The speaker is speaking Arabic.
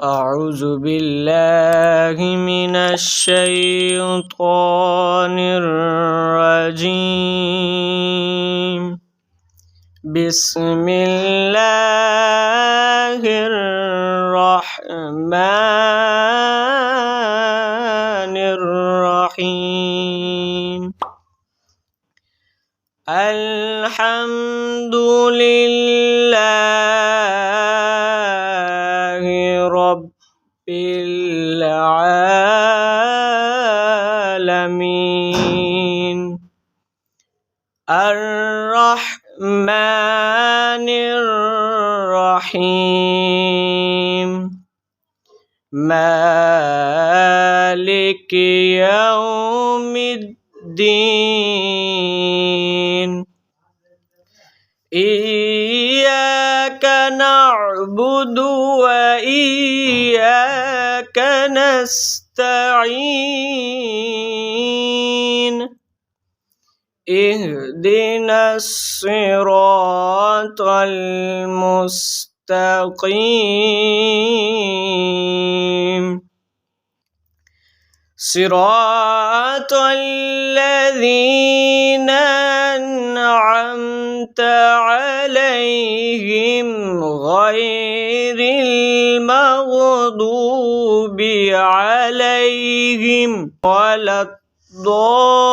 أعوذ بالله من الشيطان الرجيم. بسم الله الرحمن الرحيم. الحمد لله رب العالمين. الرحمن الرحيم. مالك يوم الدين. إياك نعبد وإياك نستعين. اهدنا الصراط المستقيم. صراط الذين أنعمت عليهم غير المغضوب عليهم ولا الضالين.